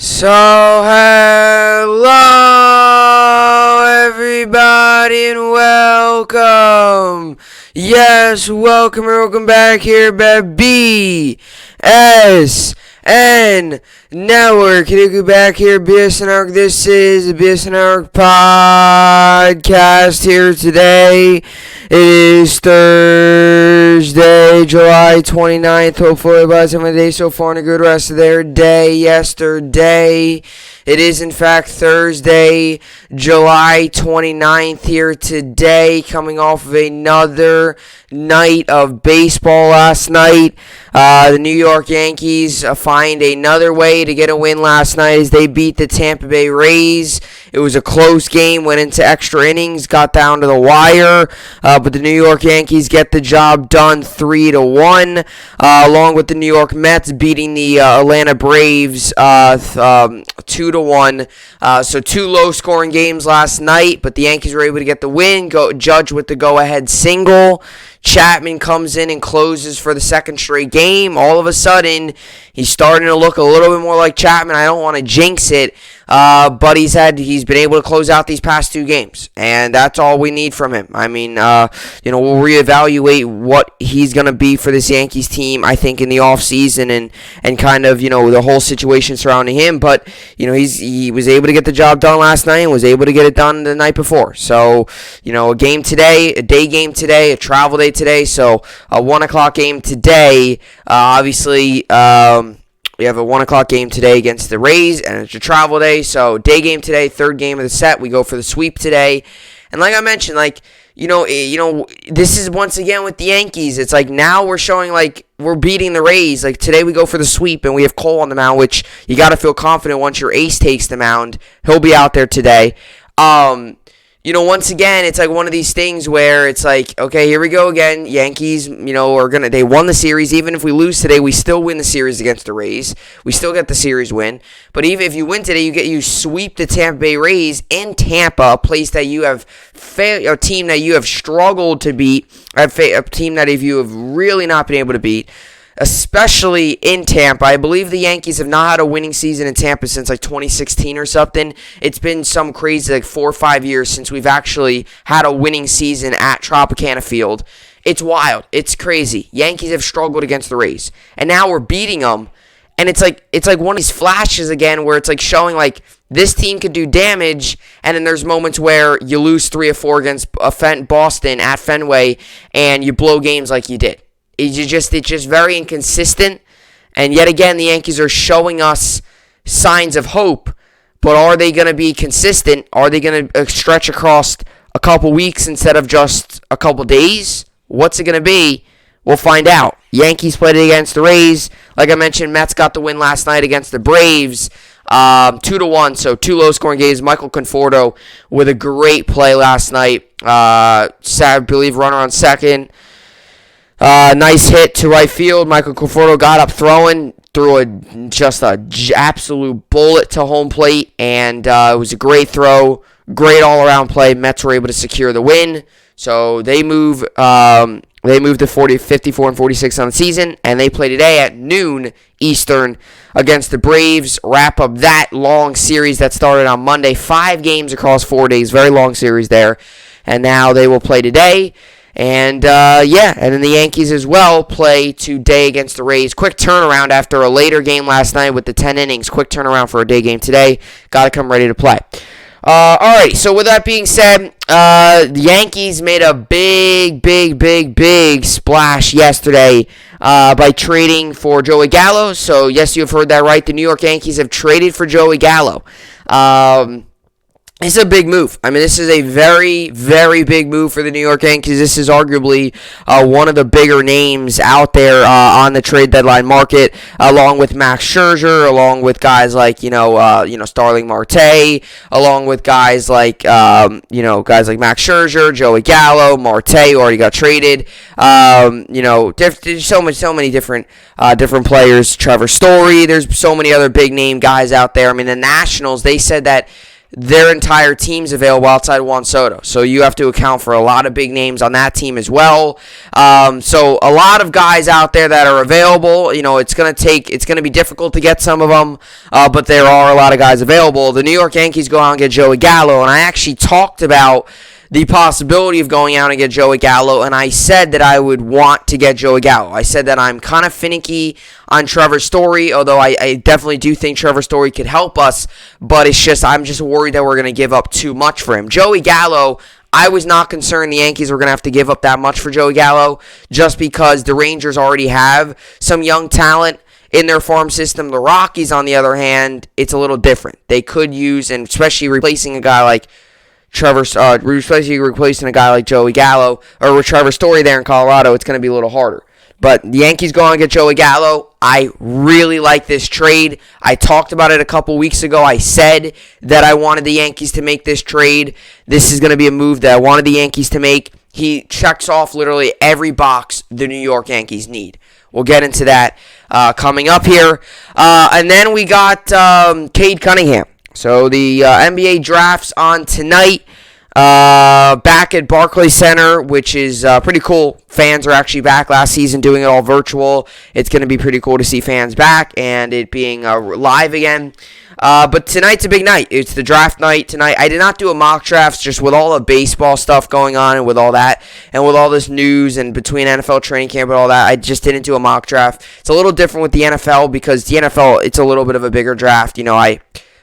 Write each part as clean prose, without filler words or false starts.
So, hello everybody and welcome. Yes, welcome back here by BSN Network. Can back here, BSN Network. This is the BSN Network podcast here today. It is Thursday, July 29th. Hopefully, everybody's having a day so far and a good rest of their day yesterday. It is, in fact, Thursday, July 29th here today, coming off of another night of baseball last night. The New York Yankees find another way to get a win last night as they beat the Tampa Bay Rays. It was a close game, went into extra innings, got down to the wire, but the New York Yankees get the job done 3-1, along with the New York Mets beating the Atlanta Braves 2-1. So two low-scoring games last night, but the Yankees were able to get the win. Judge with the go-ahead single. Chapman comes in and closes for the second straight game. All of a sudden, he's starting to look a little bit more like Chapman. I don't want to jinx it, but he's been able to close out these past two games, and that's all we need from him. I mean, we'll reevaluate what he's going to be for this Yankees team, I think, in the offseason and kind of, the whole situation surrounding him. But, he was able to get the job done last night and was able to get it done the night before. So, a game today, a day game today, a travel day today. So, a 1 o'clock game today. Obviously, we have a 1 o'clock game today against the Rays, and it's a travel day. So, day game today, third game of the set. We go for the sweep today. And like I mentioned, this is once again with the Yankees. It's like now we're showing we're beating the Rays. Like today we go for the sweep, and we have Cole on the mound, which you got to feel confident once your ace takes the mound. He'll be out there today. Once again, it's like one of these things where it's like, okay, here we go again. Yankees, they won the series. Even if we lose today, we still win the series against the Rays. We still get the series win. But even if you win today, you sweep the Tampa Bay Rays in Tampa, a place that you have a team that you have struggled to beat, a team that you have really not been able to beat. Especially in Tampa. I believe the Yankees have not had a winning season in Tampa since 2016 or something. It's been some crazy 4 or 5 years since we've actually had a winning season at Tropicana Field. It's wild. It's crazy. Yankees have struggled against the Rays, and now we're beating them. And it's like one of these flashes again where it's showing this team could do damage, and then there's moments where you lose 3 or 4 against Boston at Fenway, and you blow games like you did. It's just very inconsistent, and yet again, the Yankees are showing us signs of hope, but are they going to be consistent? Are they going to stretch across a couple weeks instead of just a couple days? What's it going to be? We'll find out. Yankees played against the Rays. Like I mentioned, Mets got the win last night against the Braves, 2-1, so 2 low-scoring games. Michael Conforto with a great play last night. I believe runner on second. Nice hit to right field. Michael Conforto got up throwing, threw an absolute bullet to home plate, and it was a great throw, great all-around play. Mets were able to secure the win, so they move to 54 and 46 on the season, and they play today at noon Eastern against the Braves. Wrap up that long series that started on Monday. 5 games across 4 days, very long series there, and now they will play today. And, and then the Yankees as well play today against the Rays. Quick turnaround after a later game last night with the 10 innings. Quick turnaround for a day game today. Got to come ready to play. All right, so with that being said, the Yankees made a big splash yesterday by trading for Joey Gallo. So, yes, you have heard that right. The New York Yankees have traded for Joey Gallo. It's a big move. I mean, this is a very, very big move for the New York Yankees. This is arguably one of the bigger names out there on the trade deadline market, along with Max Scherzer, along with guys like Starling Marte, along with guys like Max Scherzer, Joey Gallo, Marte already got traded. There's so many different players. Trevor Story. There's so many other big name guys out there. I mean, the Nationals, they said that their entire team's available outside Juan Soto. So you have to account for a lot of big names on that team as well. So a lot of guys out there that are available. It's going to be difficult to get some of them, but there are a lot of guys available. The New York Yankees go out and get Joey Gallo, and I actually talked about the possibility of going out and get Joey Gallo, and I said that I would want to get Joey Gallo. I said that I'm kind of finicky on Trevor Story, although I definitely do think Trevor Story could help us, but I'm just worried that we're going to give up too much for him. Joey Gallo, I was not concerned the Yankees were going to have to give up that much for Joey Gallo, just because the Rangers already have some young talent in their farm system. The Rockies, on the other hand, it's a little different. They could use, and especially replacing a guy like replacing a guy like Joey Gallo, or with Trevor Story there in Colorado, it's going to be a little harder. But the Yankees go on and get Joey Gallo. I really like this trade. I talked about it a couple weeks ago. I said that I wanted the Yankees to make this trade. This is going to be a move that I wanted the Yankees to make. He checks off literally every box the New York Yankees need. We'll get into that coming up here. And then we got Cade Cunningham. So the NBA drafts on tonight back at Barclays Center, which is pretty cool. Fans are actually back last season doing it all virtual. It's going to be pretty cool to see fans back and it being live again. But tonight's a big night. It's the draft night tonight. I did not do a mock draft, just with all the baseball stuff going on and with all that, and with all this news and between NFL training camp and all that, I just didn't do a mock draft. It's a little different with the NFL because the NFL, it's a little bit of a bigger draft.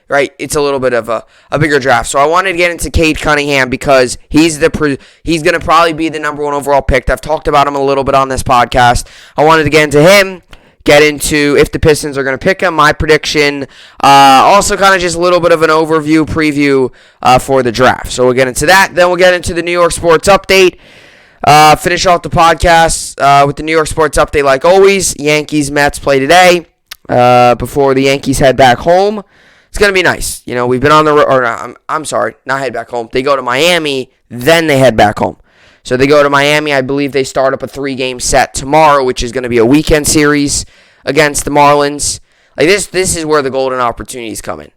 It's a little bit of a bigger draft. So I wanted to get into Cade Cunningham because he's going to probably be the number one overall pick. I've talked about him a little bit on this podcast. I wanted to get into him, get into if the Pistons are going to pick him, my prediction. Also kind of just a little bit of an preview for the draft. So we'll get into that. Then we'll get into the New York Sports Update. Finish off the podcast with the New York Sports Update like always. Yankees-Mets play today before the Yankees head back home. It's going to be nice. We've been on the road. I'm sorry, not head back home. They go to Miami, then they head back home. So they go to Miami. I believe they start up a 3-game set tomorrow, which is going to be a weekend series against the Marlins. This is where the golden opportunities come in.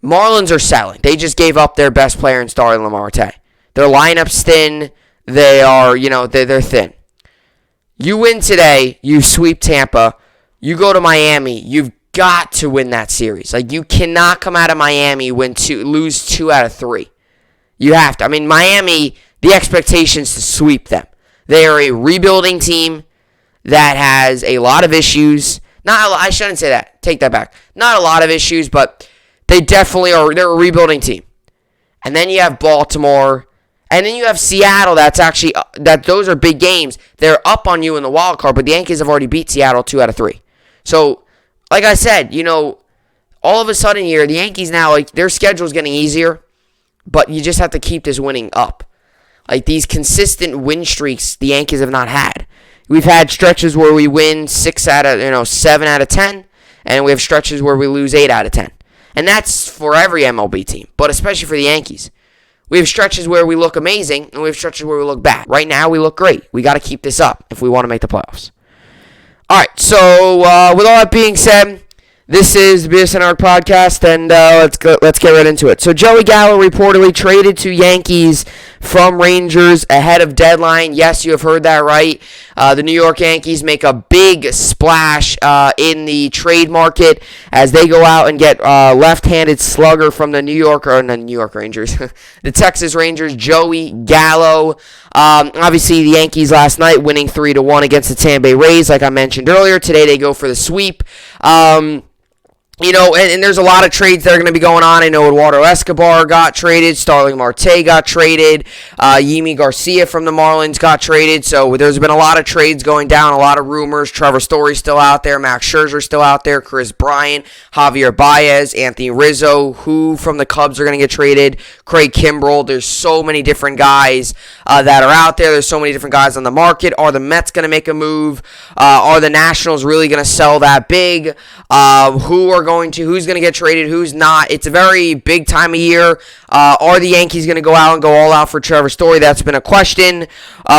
Marlins are selling. They just gave up their best player in Starling Marte. Their lineup's thin. They are, they're thin. You win today, you sweep Tampa. You go to Miami, you've got to win that series. You cannot come out of Miami lose 2 out of 3. You have to. Miami, the expectations to sweep them. They are a rebuilding team that has a lot of issues. I shouldn't say that. Take that back. Not a lot of issues, but they definitely are. They're a rebuilding team. And then you have Baltimore, and then you have Seattle. Those are big games. They're up on you in the wild card, but the Yankees have already beat Seattle 2 out of 3. So, like I said, all of a sudden here, the Yankees now, their schedule's getting easier, but you just have to keep this winning up. These consistent win streaks the Yankees have not had. We've had stretches where we win 7 out of 10, and we have stretches where we lose 8 out of 10. And that's for every MLB team, but especially for the Yankees. We have stretches where we look amazing, and we have stretches where we look bad. Right now, we look great. We got to keep this up if we want to make the playoffs. All right, so with all that being said, this is the BSN podcast, and let's get right into it. So Joey Gallo reportedly traded to Yankees from Rangers ahead of deadline. Yes, you have heard that right. The New York Yankees make a big splash in the trade market as they go out and get left-handed slugger from the New York Rangers, the Texas Rangers, Joey Gallo. Obviously, the Yankees last night winning 3-1 against the Tampa Bay Rays, like I mentioned earlier. Today they go for the sweep. And there's a lot of trades that are going to be going on. I know Eduardo Escobar got traded. Starling Marte got traded. Yimi Garcia from the Marlins got traded. So there's been a lot of trades going down, a lot of rumors. Trevor Story's still out there. Max Scherzer's still out there. Chris Bryant, Javier Baez, Anthony Rizzo, who from the Cubs are going to get traded. Craig Kimbrell. There's so many different guys that are out there. There's so many different guys on the market. Are the Mets going to make a move? Are the Nationals really going to sell that big? Who's going to get traded, who's not. It's a very big time of year. Are the Yankees going to go out and go all out for Trevor Story? That's been a question.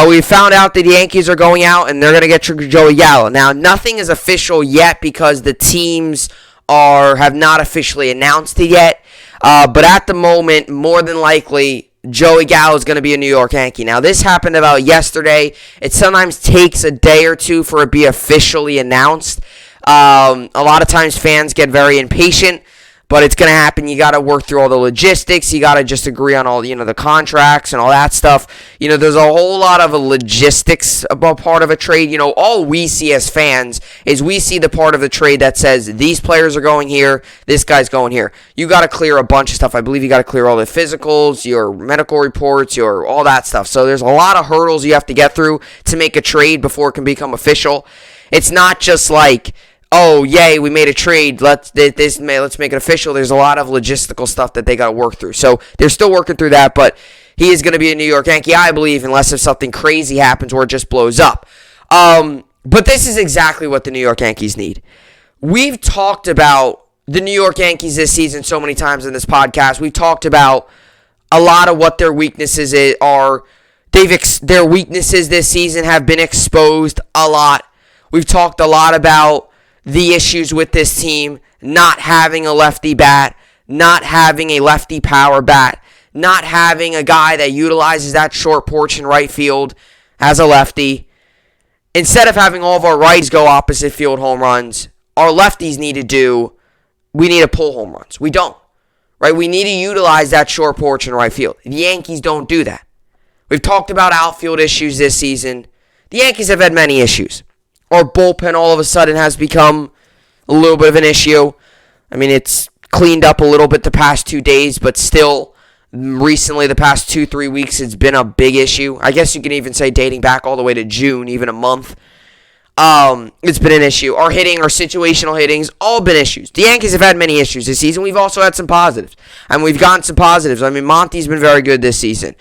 We found out that the Yankees are going out and they're going to get Joey Gallo. Now, nothing is official yet because the teams have not officially announced it yet. But at the moment, more than likely, Joey Gallo is going to be a New York Yankee. Now, this happened about yesterday. It sometimes takes a day or two for it to be officially announced. A lot of times fans get very impatient, but it's going to happen. You got to work through all the logistics. You got to just agree on all, the contracts and all that stuff. There's a whole lot of logistics about part of a trade. All we see as fans is we see the part of the trade that says these players are going here, this guy's going here. You got to clear a bunch of stuff. I believe you got to clear all the physicals, your medical reports, your all that stuff. So there's a lot of hurdles you have to get through to make a trade before it can become official. It's not just like, oh, yay, we made a trade, let's make it official. There's a lot of logistical stuff that they got to work through. So they're still working through that, but he is going to be a New York Yankee, I believe, unless if something crazy happens or it just blows up. But this is exactly what the New York Yankees need. We've talked about the New York Yankees this season so many times in this podcast. We've talked about a lot of what their weaknesses are. Their weaknesses this season have been exposed a lot. We've talked a lot about the issues with this team, not having a lefty bat, not having a lefty power bat, not having a guy that utilizes that short porch in right field as a lefty. Instead of having all of our righties go opposite field home runs, our lefties need to pull home runs. We don't, right? We need to utilize that short porch in right field. The Yankees don't do that. We've talked about outfield issues this season. The Yankees have had many issues. Our bullpen all of a sudden has become a little bit of an issue. I mean, it's cleaned up a little bit the past 2 days, but still, recently, the past 2-3 weeks, it's been a big issue. I guess you can even say dating back all the way to June, even a month. It's been an issue. Our hitting, our situational hitting's all been issues. The Yankees have had many issues this season. We've also had some positives. And we've gotten some positives. I mean, Monty's been very good this season.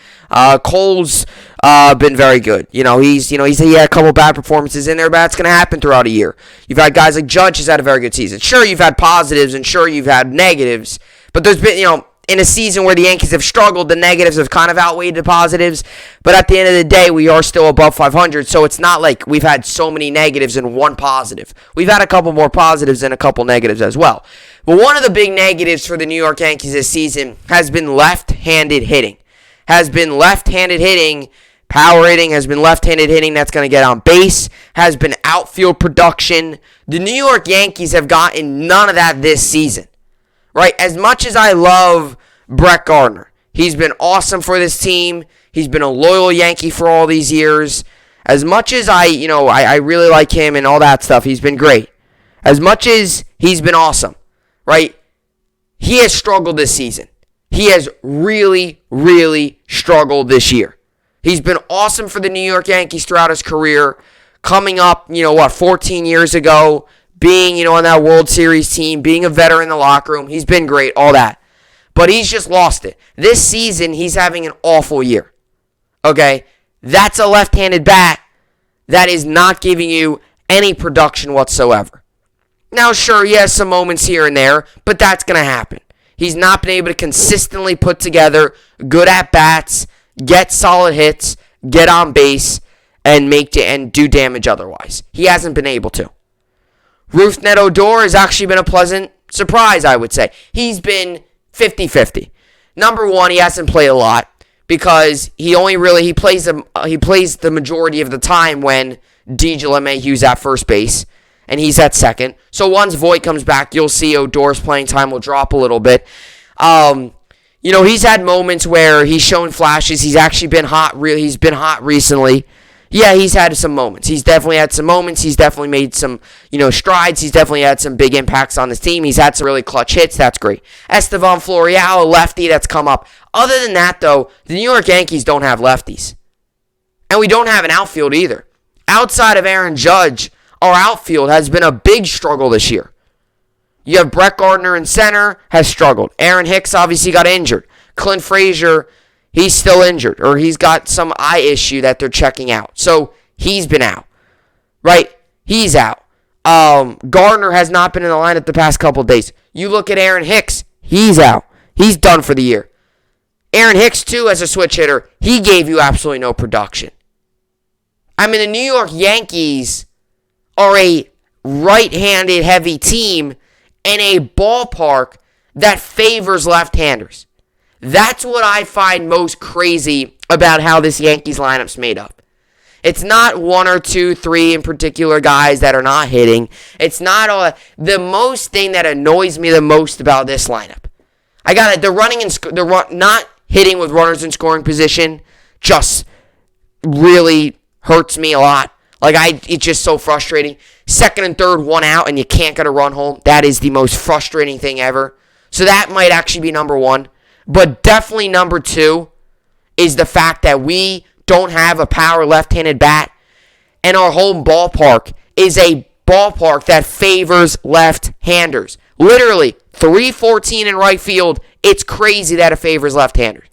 Cole's been very good. He had a couple bad performances in there, but that's going to happen throughout a year. You've had guys like Judge has had a very good season. Sure, you've had positives, and sure, you've had negatives. But there's been, in a season where the Yankees have struggled, the negatives have kind of outweighed the positives. But at the end of the day, we are still above 500, so it's not like we've had so many negatives and one positive. We've had a couple more positives and a couple negatives as well. But one of the big negatives for the New York Yankees this season has been left-handed hitting. Power hitting, has been left-handed hitting that's going to get on base, has been outfield production. The New York Yankees have gotten none of that this season. Right, as much as I love Brett Gardner, he's been awesome for this team. He's been a loyal Yankee for all these years. As much as I really like him and all that stuff, he's been great. As much as he's been awesome, right? He has struggled this season. He has really, really struggled this year. He's been awesome for the New York Yankees throughout his career. Coming up, 14 years ago, being, on that World Series team, being a veteran in the locker room. He's been great, all that. But he's just lost it. This season, he's having an awful year. Okay? That's a left-handed bat that is not giving you any production whatsoever. Now, sure, he has some moments here and there, but that's going to happen. He's not been able to consistently put together good at-bats, get solid hits, get on base, and do damage otherwise. He hasn't been able to. Rougned Odor has actually been a pleasant surprise, I would say. He's been 50-50. Number one, he hasn't played a lot because he plays the majority of the time when DJ LeMahieu's at first base and he's at second. So once Voit comes back, you'll see Odor's playing time will drop a little bit. He's had moments where he's shown flashes. He's actually been hot. He's been hot recently. Yeah, he's had some moments. He's definitely had some moments. He's definitely made some, strides. He's definitely had some big impacts on his team. He's had some really clutch hits. That's great. Estevan Florial, a lefty that's come up. Other than that, though, the New York Yankees don't have lefties. And we don't have an outfield either. Outside of Aaron Judge, our outfield has been a big struggle this year. You have Brett Gardner in center, has struggled. Aaron Hicks obviously got injured. Clint Frazier, he's still injured, or he's got some eye issue that they're checking out. So he's been out, right? He's out. Gardner has not been in the lineup the past couple of days. You look at Aaron Hicks, he's out. He's done for the year. Aaron Hicks, too, as a switch hitter, he gave you absolutely no production. I mean, the New York Yankees are a right-handed heavy team in a ballpark that favors left-handers. That's what I find most crazy about how this Yankees lineup's made up. It's not one or two, three in particular guys that are not hitting. It's not all. The most thing that annoys me the most about this lineup, I got it. They're not hitting with runners in scoring position. Just really hurts me a lot. It's just so frustrating. Second and third, one out, and you can't get a run home. That is the most frustrating thing ever. So that might actually be number one. But definitely number two is the fact that we don't have a power left-handed bat, and our home ballpark is a ballpark that favors left-handers. Literally, 314 in right field. It's crazy that it favors left-handers.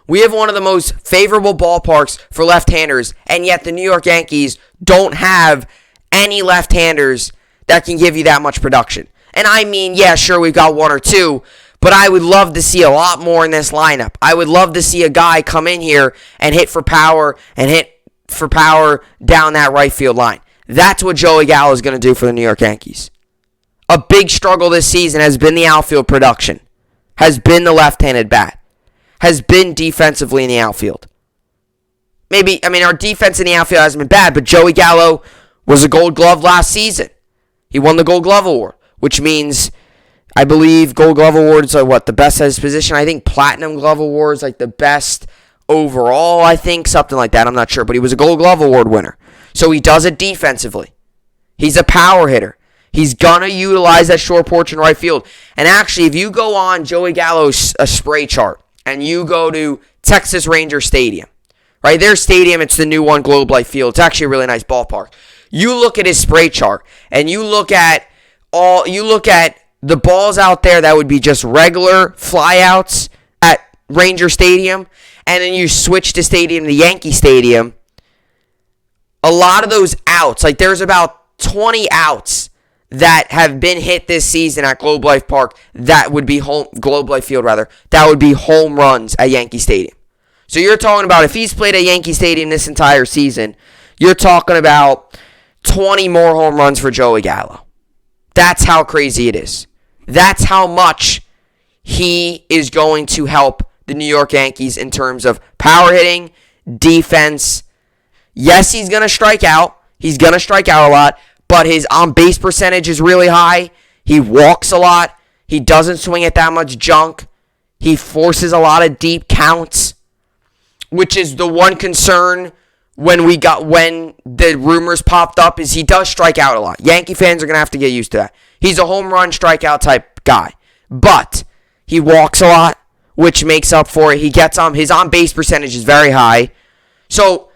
We have one of the most favorable ballparks for left-handers, and yet the New York Yankees don't have any left-handers that can give you that much production. And I mean, yeah, sure, we've got one or two, but I would love to see a lot more in this lineup. I would love to see a guy come in here and hit for power down that right field line. That's what Joey Gallo is going to do for the New York Yankees. A big struggle this season has been the outfield production, has been the left-handed bat, has been defensively in the outfield. Our defense in the outfield hasn't been bad, but Joey Gallo was a Gold Glove last season. He won the Gold Glove Award, which means, I believe, Gold Glove Awards are the best at his position. I think Platinum Glove Awards the best overall, I think, something like that. I'm not sure, but he was a Gold Glove Award winner. So he does it defensively. He's a power hitter. He's going to utilize that short porch in right field. And actually, if you go on Joey Gallo's spray chart and you go to Texas Ranger Stadium, right? Their stadium, it's the new one, Globe Life Field. It's actually a really nice ballpark. You look at his spray chart and you look at the balls out there that would be just regular flyouts at Ranger Stadium, and then you switch to the Yankee Stadium. A lot of those outs, there's about 20 outs that have been hit this season at Globe Life Park that would be Globe Life Field rather, that would be home runs at Yankee Stadium. So you're talking about, if he's played at Yankee Stadium this entire season, you're talking about 20 more home runs for Joey Gallo. That's how crazy it is. That's how much he is going to help the New York Yankees in terms of power hitting, defense. Yes, he's going to strike out. He's going to strike out a lot, but his on-base percentage is really high. He walks a lot. He doesn't swing at that much junk. He forces a lot of deep counts, which is the one concern when the rumors popped up, is he does strike out a lot. Yankee fans are going to have to get used to that. He's a home run strikeout type guy, but he walks a lot, which makes up for it. His on-base percentage is very high. So,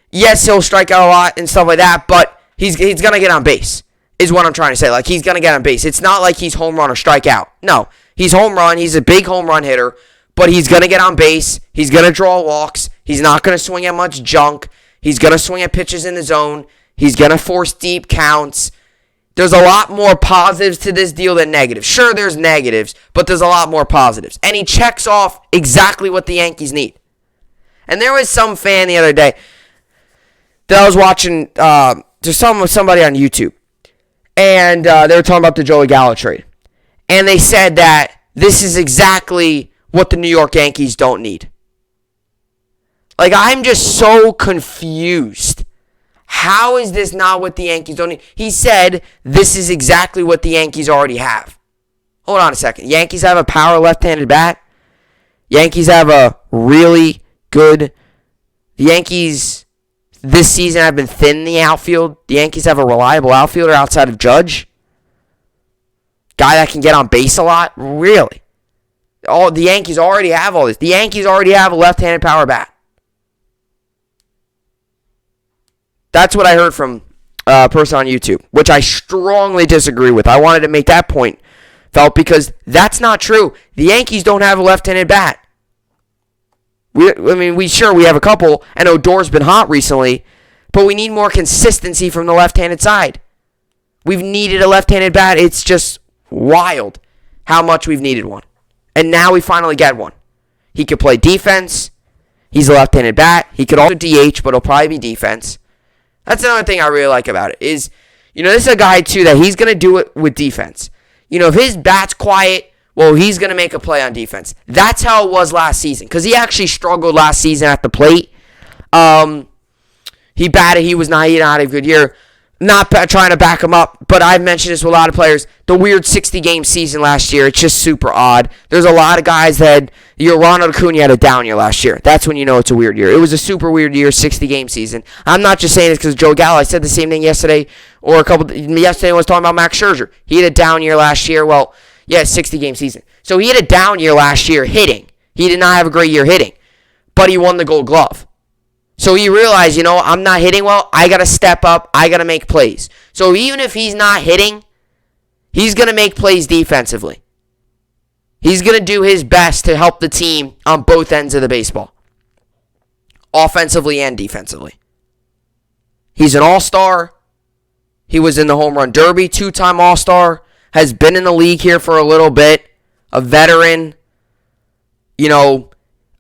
yes, he'll strike out a lot and stuff like that, but he's going to get on base, is what I'm trying to say. He's going to get on base. It's not like he's home run or strike out. No, he's home run. He's a big home run hitter, but he's going to get on base. He's going to draw walks. He's not going to swing at much junk. He's going to swing at pitches in the zone. He's going to force deep counts. There's a lot more positives to this deal than negatives. Sure, there's negatives, but there's a lot more positives. And he checks off exactly what the Yankees need. And there was some fan the other day that I was watching, somebody on YouTube, and they were talking about the Joey Gallo trade. And they said that this is exactly what the New York Yankees don't need. I'm just so confused. How is this not what the Yankees don't need? He said this is exactly what the Yankees already have. Hold on a second. Yankees have a power left-handed bat. Yankees have a really good... The Yankees this season have been thin in the outfield. The Yankees have a reliable outfielder outside of Judge. Guy that can get on base a lot. Really? The Yankees already have all this. The Yankees already have a left-handed power bat. That's what I heard from a person on YouTube, which I strongly disagree with. I wanted to make that point, because that's not true. The Yankees don't have a left-handed bat. We have a couple, and Odor's been hot recently, but we need more consistency from the left-handed side. We've needed a left-handed bat. It's just wild how much we've needed one. And now we finally get one. He could play defense. He's a left-handed bat. He could also DH, but it'll probably be defense. That's another thing I really like about it is, this is a guy, too, that he's going to do it with defense. if his bat's quiet, well, he's going to make a play on defense. That's how it was last season, because he actually struggled last season at the plate. He batted. He not had a good year. Not trying to back him up, but I've mentioned this with a lot of players. The weird 60-game season last year, it's just super odd. There's a lot of guys that Ronald Acuna had a down year last year. That's when you know it's a weird year. It was a super weird year, 60-game season. I'm not just saying this because Joey Gallo. I said the same thing yesterday, yesterday I was talking about Max Scherzer. He had a down year last year. Well, yeah, 60-game season. So he had a down year last year hitting. He did not have a great year hitting, but he won the Gold Glove. So he realized, I'm not hitting well. I got to step up. I got to make plays. So even if he's not hitting, he's going to make plays defensively. He's going to do his best to help the team on both ends of the baseball, offensively and defensively. He's an all-star. He was in the home run derby, 2-time all-star, has been in the league here for a little bit, a veteran,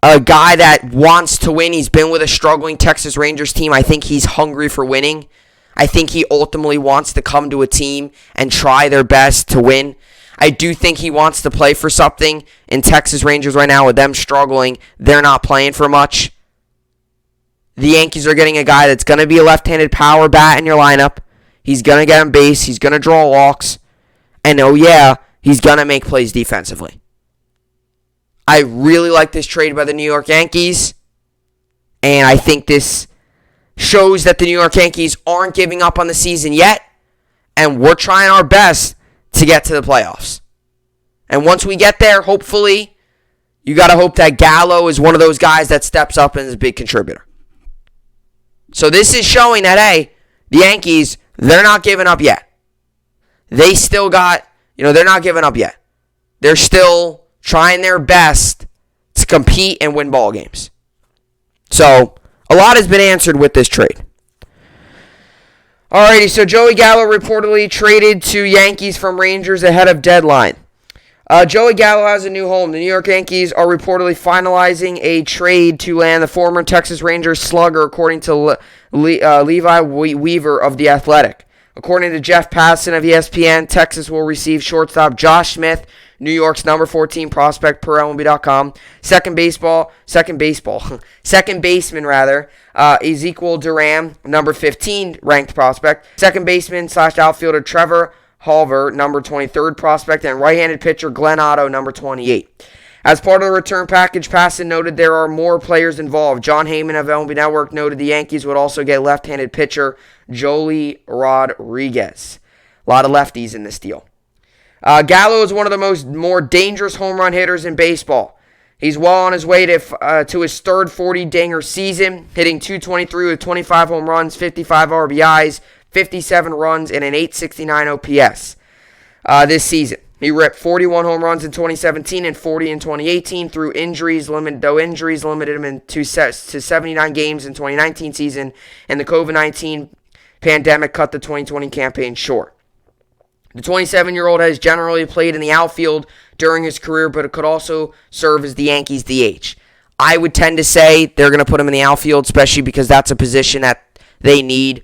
a guy that wants to win. He's been with a struggling Texas Rangers team. I think he's hungry for winning. I think he ultimately wants to come to a team and try their best to win. I do think he wants to play for something in Texas Rangers right now with them struggling. They're not playing for much. The Yankees are getting a guy that's going to be a left-handed power bat in your lineup. He's going to get on base. He's going to draw walks. And he's going to make plays defensively. I really like this trade by the New York Yankees, and I think this shows that the New York Yankees aren't giving up on the season yet, and we're trying our best to get to the playoffs. And once we get there, hopefully, you got to hope that Gallo is one of those guys that steps up and is a big contributor. So this is showing that, hey, the Yankees, they're not giving up yet. They still got, they're not giving up yet. They're still trying their best to compete and win ball games. So, a lot has been answered with this trade. Alrighty, so Joey Gallo reportedly traded to Yankees from Rangers ahead of deadline. Joey Gallo has a new home. The New York Yankees are reportedly finalizing a trade to land the former Texas Rangers slugger, according to Levi Weaver of The Athletic. According to Jeff Passan of ESPN, Texas will receive shortstop Josh Smith, New York's number 14 prospect per MLB.com. Second baseman, Ezekiel Duran, number 15 ranked prospect. Second baseman / outfielder Trevor Halver, number 23rd prospect, and right-handed pitcher Glenn Otto, number 28. As part of the return package, Passan noted there are more players involved. John Heyman of MLB Network noted the Yankees would also get left-handed pitcher Joely Rodriguez. A lot of lefties in this deal. Gallo is one of the more dangerous home run hitters in baseball. He's well on his way to his third 40-dinger season, hitting .223 with 25 home runs, 55 RBIs, 57 runs, and an .869 OPS this season. He ripped 41 home runs in 2017 and 40 in 2018 through injuries, injuries limited him to 79 games in 2019 season, and the COVID-19 pandemic cut the 2020 campaign short. The 27-year-old has generally played in the outfield during his career, but it could also serve as the Yankees' DH. I would tend to say they're going to put him in the outfield, especially because that's a position that they need.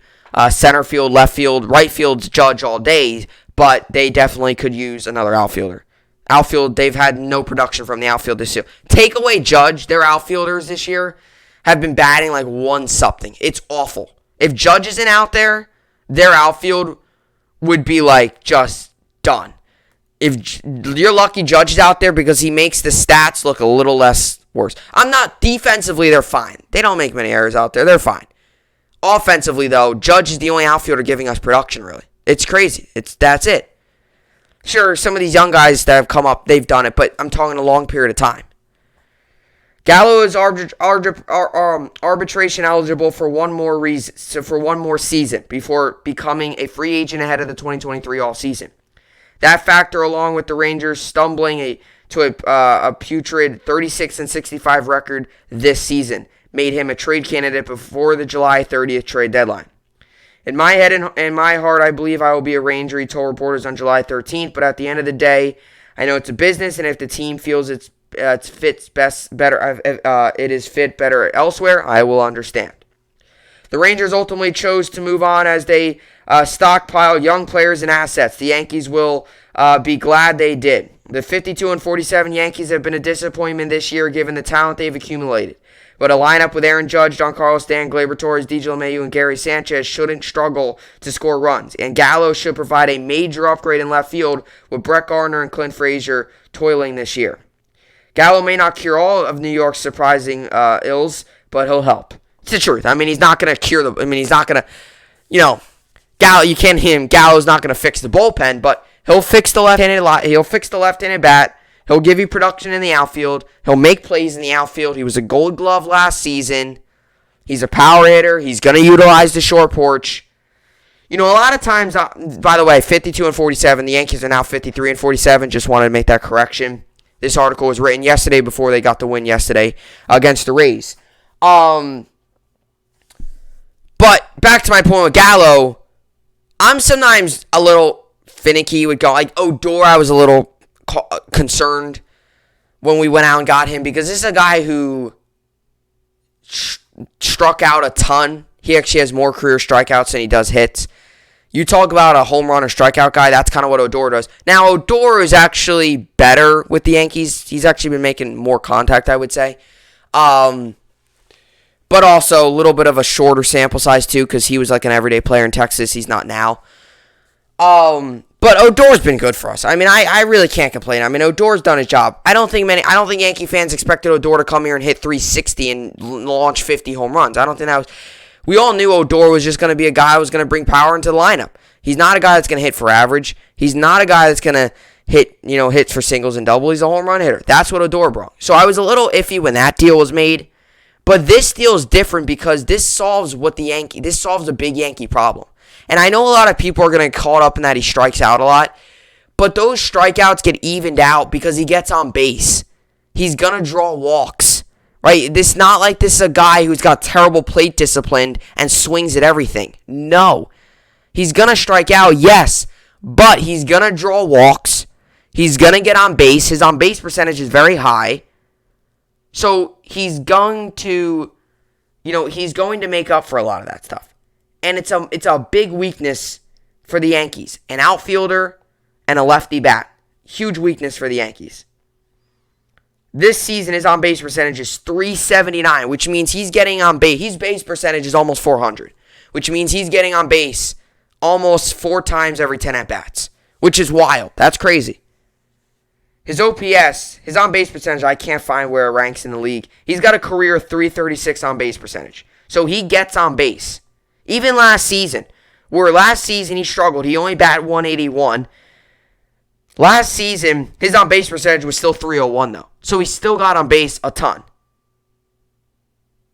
Center field, left field, right field's Judge all day, but they definitely could use another outfielder. Outfield, they've had no production from the outfield this year. Take away Judge, their outfielders this year have been batting like 1-something. It's awful. If Judge isn't out there, their outfield would be like just done. If you're lucky Judge is out there because he makes the stats look a little less worse. I'm not defensively, they're fine. They don't make many errors out there. They're fine. Offensively, though, Judge is the only outfielder giving us production, really. It's crazy. That's it. Sure, some of these young guys that have come up, they've done it, but I'm talking a long period of time. Gallo is arbitration eligible for one more season before becoming a free agent ahead of the 2023 offseason. That factor, along with the Rangers stumbling to a putrid 36-65 record this season, made him a trade candidate before the July 30th trade deadline. In my head and in my heart, I believe I will be a Ranger, he told reporters on July 13th, but at the end of the day, I know it's a business, and if the team feels it is fit better elsewhere, I will understand. The Rangers ultimately chose to move on as they stockpile young players and assets. The Yankees will be glad they did. The 52-47 Yankees have been a disappointment this year given the talent they've accumulated. But a lineup with Aaron Judge, Giancarlo Stanton, Gleyber Torres, DJ LeMahieu, and Gary Sanchez shouldn't struggle to score runs. And Gallows should provide a major upgrade in left field with Brett Gardner and Clint Frazier toiling this year. Gallo may not cure all of New York's surprising ills, but he'll help. It's the truth. I mean, he's not going to cure he's not going to, Gallo, you can't hear him. Gallo's not going to fix the bullpen, but he'll fix the left-handed bat. He'll give you production in the outfield. He'll make plays in the outfield. He was a Gold Glove last season. He's a power hitter. He's going to utilize the short porch. A lot of times, by the way, 52-47, the Yankees are now 53-47. Just wanted to make that correction. This article was written yesterday before they got the win yesterday against the Rays. But back to my point with Gallo, I'm sometimes a little finicky with Gallo. Like Odor, I was a little concerned when we went out and got him because this is a guy who struck out a ton. He actually has more career strikeouts than he does hits. You talk about a home run or strikeout guy, that's kind of what Odor does. Now, Odor is actually better with the Yankees. He's actually been making more contact, I would say. But also a little bit of a shorter sample size, too, because he was like an everyday player in Texas. He's not now. But Odor's been good for us. I mean, I really can't complain. I mean, Odor's done his job. I don't think Yankee fans expected Odor to come here and hit 360 and launch 50 home runs. I don't think that was. We all knew Odor was just going to be a guy who was going to bring power into the lineup. He's not a guy that's going to hit for average. He's not a guy that's going to hits for singles and doubles. He's a home run hitter. That's what Odor brought. So I was a little iffy when that deal was made. But this deal is different because this solves a big Yankee problem. And I know a lot of people are going to get caught up in that he strikes out a lot. But those strikeouts get evened out because he gets on base. He's going to draw walks. Right? This not like this is a guy who's got terrible plate discipline and swings at everything. No. He's going to strike out, yes. But he's going to draw walks. He's going to get on base. His on-base percentage is very high. So he's going to, make up for a lot of that stuff. And it's a big weakness for the Yankees. An outfielder and a lefty bat. Huge weakness for the Yankees. This season, his on-base percentage is .379, which means he's getting on base. His base percentage is almost .400, which means he's getting on base almost 4 times every 10 at-bats, which is wild. That's crazy. His OPS, his on-base percentage, I can't find where it ranks in the league. He's got a career .336 on-base percentage. So he gets on base. Even last season, where last season he struggled. He only batted .181. Last season, his on-base percentage was still .301, though. So he still got on base a ton.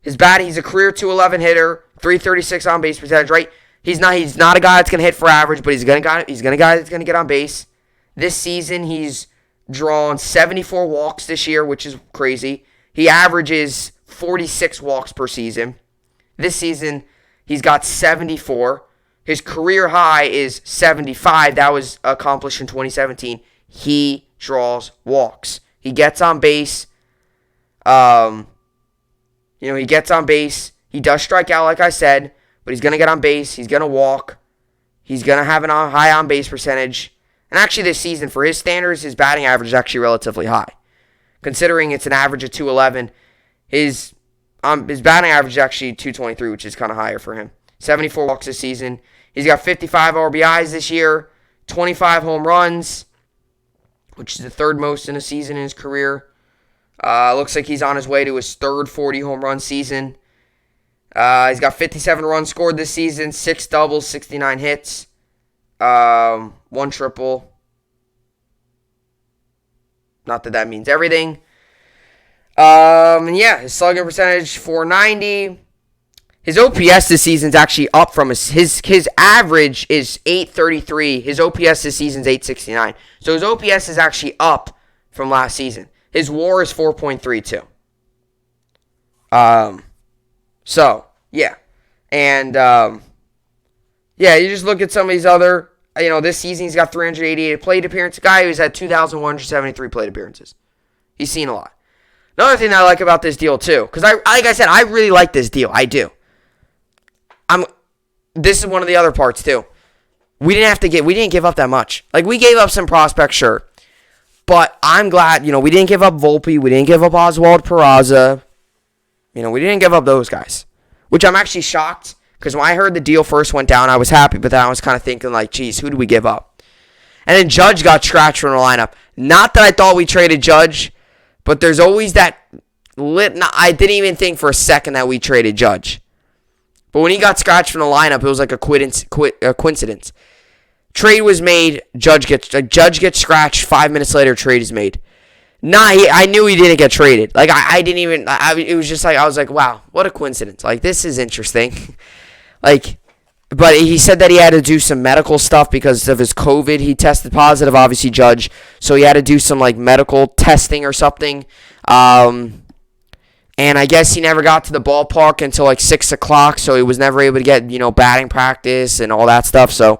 He's a career .211 hitter, .336 on-base percentage, right? He's not a guy that's going to hit for average, but he's a guy that's going to get on base. This season, he's drawn 74 walks this year, which is crazy. He averages 46 walks per season. This season, he's got 74. His career high is 75. That was accomplished in 2017. He draws walks. He gets on base. He gets on base. He does strike out, like I said, but he's going to get on base. He's going to walk. He's going to have a high on-base percentage. And actually this season, for his standards, his batting average is actually relatively high. Considering it's an average of .211, his batting average is actually .223, which is kind of higher for him. 74 walks this season. He's got 55 RBIs this year, 25 home runs, which is the third most in a season in his career. Looks like he's on his way to his third 40 home run season. He's got 57 runs scored this season, 6 doubles, 69 hits, 1 triple. Not that means everything. His slugging percentage, .490. His OPS this season is actually up from his average is .833. His OPS this season is .869. So his OPS is actually up from last season. His WAR is 4.32. You just look at some of these other, this season he's got 388 plate appearances. Guy who's had 2,173 plate appearances. He's seen a lot. Another thing that I like about this deal too, because like I said, I really like this deal. I do. This is one of the other parts too. we didn't give up that much. Like, we gave up some prospects, sure. But I'm glad, we didn't give up Volpe. We didn't give up Oswald Peraza. We didn't give up those guys. Which I'm actually shocked, because when I heard the deal first went down, I was happy. But then I was kind of thinking, like, geez, who do we give up? And then Judge got scratched from the lineup. Not that I thought we traded Judge, but there's always that I didn't even think for a second that we traded Judge. But when he got scratched from the lineup, it was like a coincidence. Trade was made. Judge gets scratched. 5 minutes later, trade is made. I knew he didn't get traded. Like, I didn't even. It was just like, I was like, wow, what a coincidence. Like, this is interesting. Like, but he said that he had to do some medical stuff because of his COVID. He tested positive, obviously, Judge. So he had to do some, like, medical testing or something. And I guess he never got to the ballpark until, like, 6 o'clock. So he was never able to get, batting practice and all that stuff. So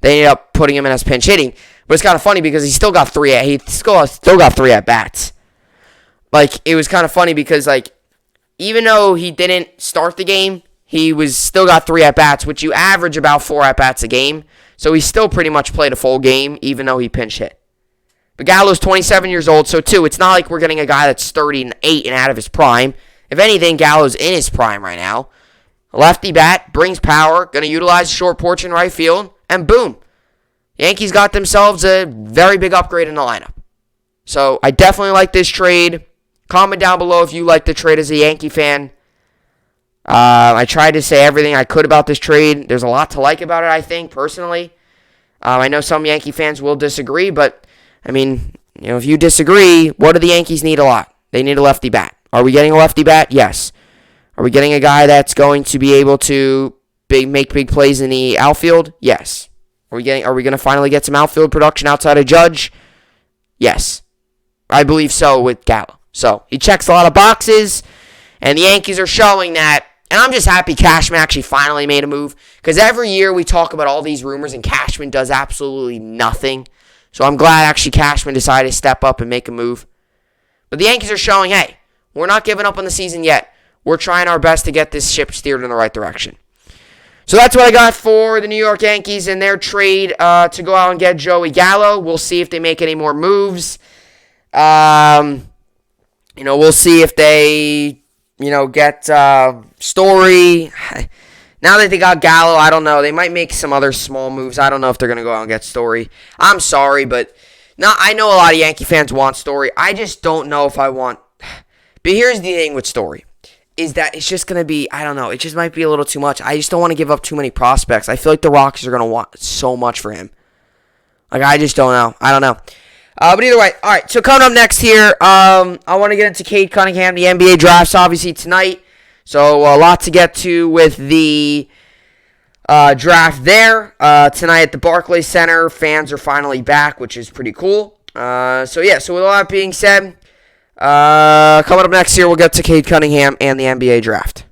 they ended up putting him in as pinch hitting. But it's kind of funny because he still got three at bats. Like, it was kind of funny because, like, even though he didn't start the game, he still got 3 at bats, which you average about 4 at bats a game. So he still pretty much played a full game, even though he pinch hit. But Gallo's 27 years old, so too, it's not like we're getting a guy that's 38 and out of his prime. If anything, Gallo's in his prime right now. Lefty bat, brings power, going to utilize short porch in right field, and boom. Yankees got themselves a very big upgrade in the lineup. So I definitely like this trade. Comment down below if you like the trade as a Yankee fan. I tried to say everything I could about this trade. There's a lot to like about it, I think, personally. I know some Yankee fans will disagree, but, I mean, if you disagree, what do the Yankees need a lot? They need a lefty bat. Are we getting a lefty bat? Yes. Are we getting a guy that's going to be able to make big plays in the outfield? Yes. Are we going to finally get some outfield production outside of Judge? Yes. I believe so with Gallo. So, he checks a lot of boxes, and the Yankees are showing that. And I'm just happy Cashman actually finally made a move, because every year we talk about all these rumors, and Cashman does absolutely nothing. So, I'm glad actually Cashman decided to step up and make a move. But the Yankees are showing, hey, we're not giving up on the season yet. We're trying our best to get this ship steered in the right direction. So that's what I got for the New York Yankees and their trade to go out and get Joey Gallo. We'll see if they make any more moves. We'll see if they, get Story. Now that they got Gallo, I don't know. They might make some other small moves. I don't know if they're going to go out and get Story. I'm sorry, but I know a lot of Yankee fans want Story. I just don't know if I want. But here's the thing with Story. Is that it's just going to be, I don't know, it just might be a little too much. I just don't want to give up too many prospects. I feel like the Rockies are going to want so much for him. Like, I just don't know. I don't know. But either way, all right, so coming up next here, I want to get into Cade Cunningham, the NBA drafts, obviously, tonight. So, a lot to get to with the draft there. Tonight at the Barclays Center, fans are finally back, which is pretty cool. So with all that being said, coming up next year, we'll get to Cade Cunningham and the NBA draft.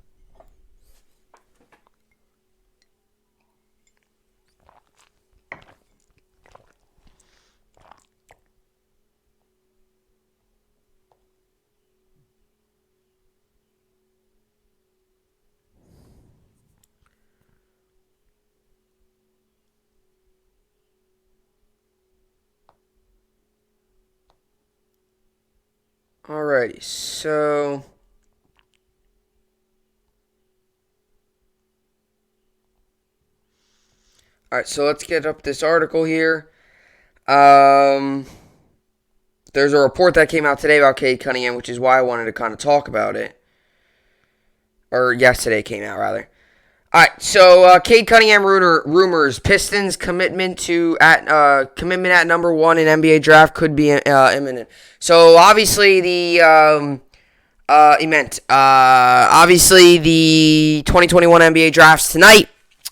Alrighty, so let's get up this article here. There's a report that came out today about Cade Cunningham, which is why I wanted to kind of talk about it. Or yesterday it came out, rather. Alright, so Cade Cunningham rumors. Pistons commitment at number 1 in NBA draft could be imminent. So obviously the 2021 NBA drafts tonight.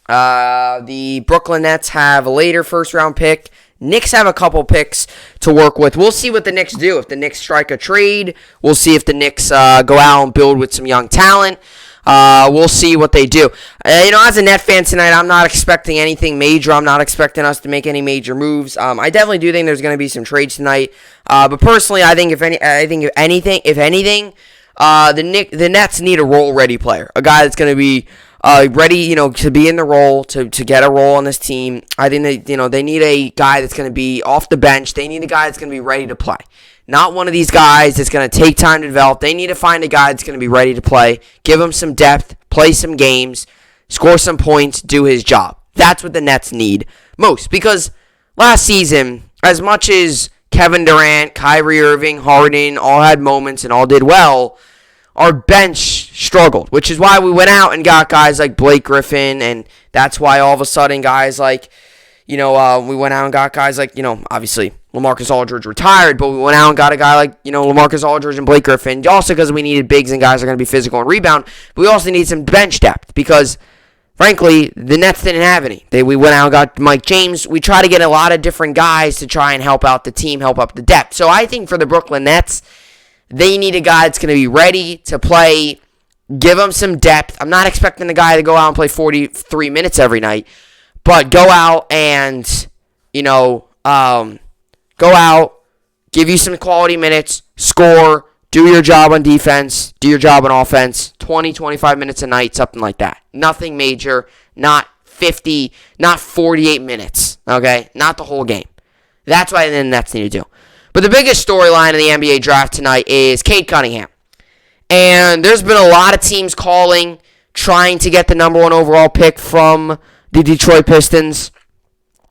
The Brooklyn Nets have a later first round pick. Knicks have a couple picks to work with. We'll see what the Knicks do. If the Knicks strike a trade, we'll see if the Knicks go out and build with some young talent. We'll see what they do. As a Net fan tonight, I'm not expecting anything major. I'm not expecting us to make any major moves. I definitely do think there's going to be some trades tonight. But personally, I think if anything, the Nets need a role-ready player, a guy that's going to be ready, to be in the role, to get a role on this team. I think they need a guy that's going to be off the bench. They need a guy that's going to be ready to play. Not one of these guys that's going to take time to develop. They need to find a guy that's going to be ready to play, give him some depth, play some games, score some points, do his job. That's what the Nets need most. Because last season, as much as Kevin Durant, Kyrie Irving, Harden all had moments and all did well, our bench struggled, which is why we went out and got guys like Blake Griffin, and that's why all of a sudden guys like, we went out and got guys like, obviously LaMarcus Aldridge retired, but we went out and got a guy like, LaMarcus Aldridge and Blake Griffin, also because we needed bigs and guys that are going to be physical and rebound, but we also need some bench depth because, frankly, the Nets didn't have any. We went out and got Mike James. We try to get a lot of different guys to try and help out the team, help up the depth. So I think for the Brooklyn Nets, they need a guy that's going to be ready to play, give them some depth. I'm not expecting the guy to go out and play 43 minutes every night, but go out and, give you some quality minutes, score, do your job on defense, do your job on offense, 20, 25 minutes a night, something like that. Nothing major, not 50, not 48 minutes, okay? Not the whole game. That's what the Nets need to do. But the biggest storyline in the NBA draft tonight is Cade Cunningham. And there's been a lot of teams calling, trying to get the number 1 overall pick from the Detroit Pistons.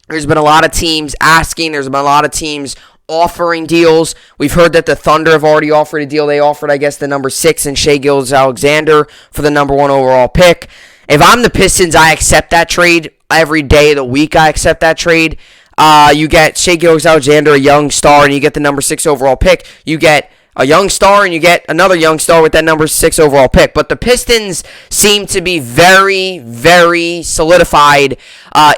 There's been a lot of teams asking. There's been a lot of teams offering deals. We've heard that the Thunder have already offered a deal. They offered, I guess, the number 6 and Shai Gilgeous-Alexander for the number 1 overall pick. If I'm the Pistons, I accept that trade. Every day of the week, I accept that trade. You get Shai Gilgeous-Alexander, a young star, and you get the number 6 overall pick. You get a young star, and you get another young star with that number 6 overall pick. But the Pistons seem to be very, very solidified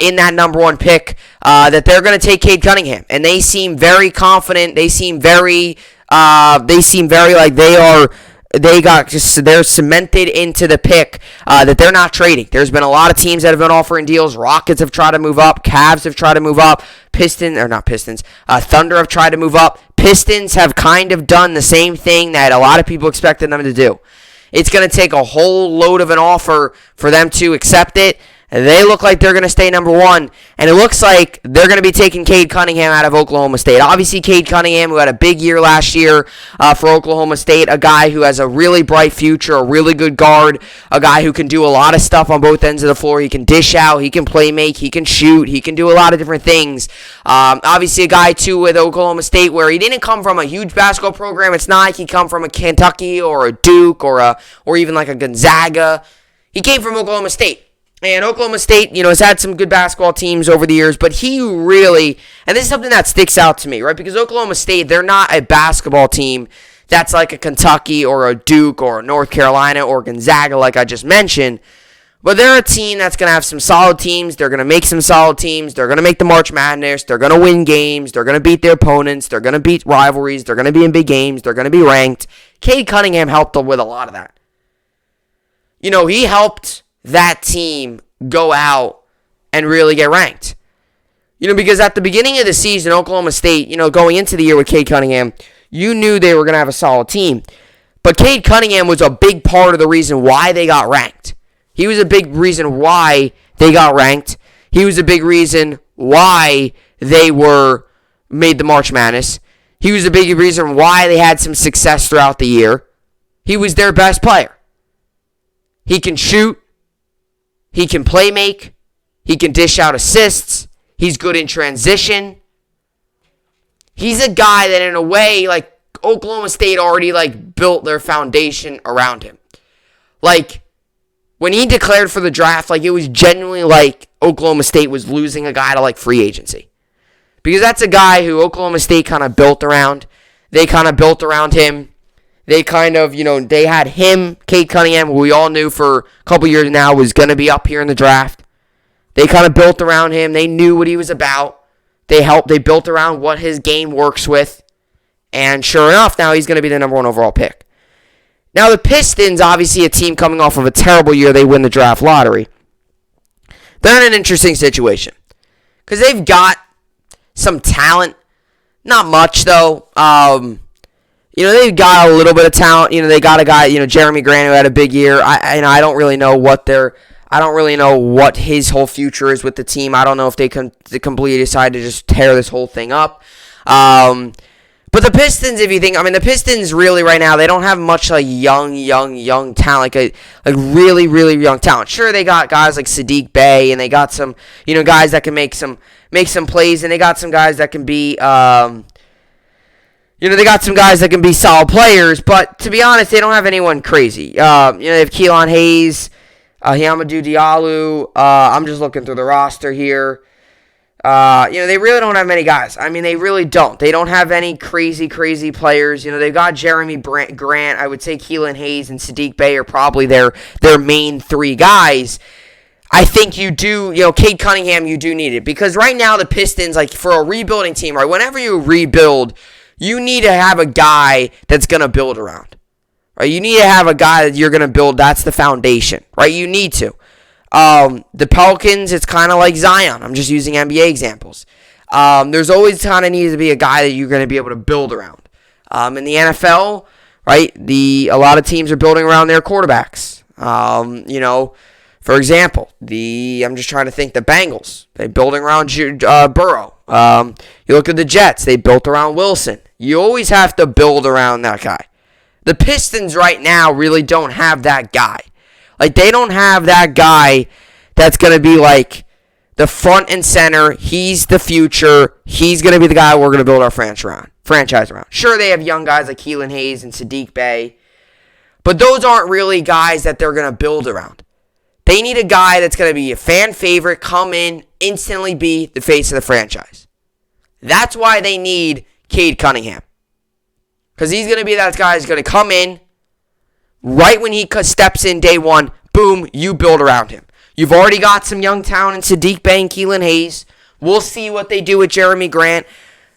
in that number 1 pick that they're going to take Cade Cunningham. And they seem very confident. They seem very like they're cemented into the pick that they're not trading. There's been a lot of teams that have been offering deals. Rockets have tried to move up. Cavs have tried to move up. Thunder have tried to move up. Pistons have kind of done the same thing that a lot of people expected them to do. It's going to take a whole load of an offer for them to accept it. They look like they're going to stay number 1, and it looks like they're going to be taking Cade Cunningham out of Oklahoma State. Obviously, Cade Cunningham, who had a big year last year for Oklahoma State, a guy who has a really bright future, a really good guard, a guy who can do a lot of stuff on both ends of the floor. He can dish out, he can play make, he can shoot, he can do a lot of different things. Obviously, a guy, too, with Oklahoma State where he didn't come from a huge basketball program. It's not like he come from a Kentucky or a Duke or even like a Gonzaga. He came from Oklahoma State. And Oklahoma State, has had some good basketball teams over the years, but he really, and this is something that sticks out to me, right? Because Oklahoma State, they're not a basketball team that's like a Kentucky or a Duke or a North Carolina or Gonzaga, like I just mentioned. But they're a team that's going to have some solid teams. They're going to make some solid teams. They're going to make the March Madness. They're going to win games. They're going to beat their opponents. They're going to beat rivalries. They're going to be in big games. They're going to be ranked. Cade Cunningham helped them with a lot of that. He helped that team go out and really get ranked. Because at the beginning of the season, Oklahoma State, going into the year with Cade Cunningham, you knew they were going to have a solid team. But Cade Cunningham was a big part of the reason why they got ranked. He was a big reason why they got ranked. He was a big reason why they made the March Madness. He was a big reason why they had some success throughout the year. He was their best player. He can shoot. He can play make. He can dish out assists. He's good in transition. He's a guy that in a way, like, Oklahoma State already, built their foundation around him. When he declared for the draft, it was genuinely like Oklahoma State was losing a guy to, free agency. Because that's a guy who Oklahoma State kind of built around. They kind of built around him. They kind of, they had him, Cade Cunningham, who we all knew for a couple years now was going to be up here in the draft. They kind of built around him. They knew what he was about. They built around what his game works with. And sure enough, now he's going to be the number 1 overall pick. Now the Pistons, obviously a team coming off of a terrible year, they win the draft lottery. They're in an interesting situation. Because they've got some talent. Not much, though. They've got a little bit of talent. They got a guy, Jeremy Grant, who had a big year. I don't really know what they're. I don't really know what his whole future is with the team. I don't know if they completely decide to just tear this whole thing up. But the Pistons, if you think, the Pistons really right now, they don't have much like young talent, like really, really young talent. Sure, they got guys like Saddiq Bey, and they got some, guys that can make some plays, and they got some guys that can be, they got some guys that can be solid players. But to be honest, they don't have anyone crazy. They have Keelan Hayes, Hamidou Diallo. I'm just looking through the roster here. They really don't have many guys. They really don't. They don't have any crazy they've got Jeremy Grant. I would say Keelan Hayes and Saddiq Bey are probably their main three guys. I think you do, Cade Cunningham, you do need it. Because right now the Pistons, like for a rebuilding team, right, whenever you rebuild, you need to have a guy that's going to build around. Right? You need to have a guy that you're going to build. That's the foundation, right? You need to. The Pelicans, it's kind of like Zion. I'm just using NBA examples. There's always kind of needs to be a guy that you're going to be able to build around. In the NFL, right, a lot of teams are building around their quarterbacks. For example, I'm just trying to think, the Bengals, they're building around Burrow. You look at the Jets, they built around Wilson. You always have to build around that guy. The Pistons right now really don't have that guy. Like, they don't have that guy that's going to be, like, the front and center. He's the future. He's going to be the guy we're going to build our franchise around. Sure, they have young guys like Keelan Hayes and Saddiq Bey, but those aren't really guys that they're going to build around. They need a guy that's going to be a fan favorite, come in, instantly be the face of the franchise. That's why they need Cade Cunningham. Because he's going to be that guy who's going to come in, right when he steps in day one, boom, you build around him. You've already got some young talent in Saddiq Bey and Keelan Hayes. We'll see what they do with Jeremy Grant.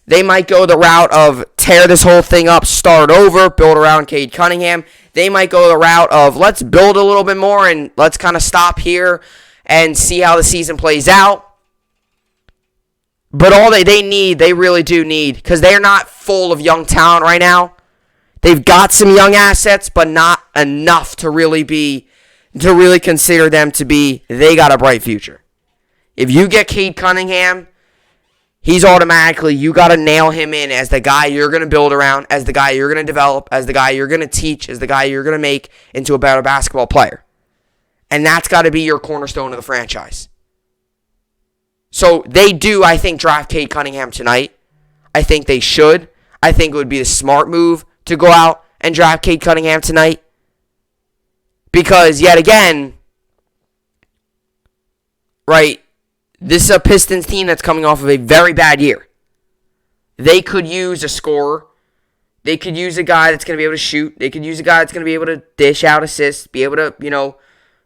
They might go the route of tear this whole thing up, start over, build around Cade Cunningham. They might go the route of let's build a little bit more and let's kind of stop here and see how the season plays out. But all they need, they really do need, because they're not full of young talent right now. They've got some young assets, but not enough to really consider them to be, they got a bright future. If you get Cade Cunningham, he's automatically, you got to nail him in as the guy you're going to build around, as the guy you're going to develop, as the guy you're going to teach, as the guy you're going to make into a better basketball player. And that's got to be your cornerstone of the franchise. So they do, I think, draft Cade Cunningham tonight. I think they should. I think it would be a smart move to go out and draft Cade Cunningham tonight. Because, yet again, right, this is a Pistons team that's coming off of a very bad year. They could use a scorer. They could use a guy that's going to be able to shoot. They could use a guy that's going to be able to dish out assists, be able to,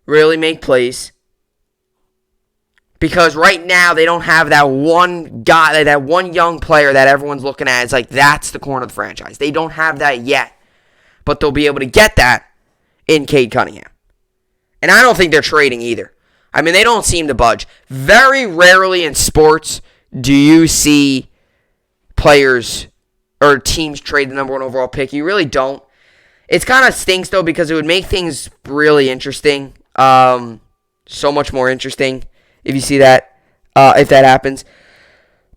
really make plays. Because right now, they don't have that one guy, that one young player that everyone's looking at. It's like, that's the corner of the franchise. They don't have that yet. But they'll be able to get that in Cade Cunningham. And I don't think they're trading either. They don't seem to budge. Very rarely in sports do you see players or teams trade the number one overall pick. You really don't. It kind of stinks, though, because it would make things really interesting. So much more interesting. If you see that, if that happens.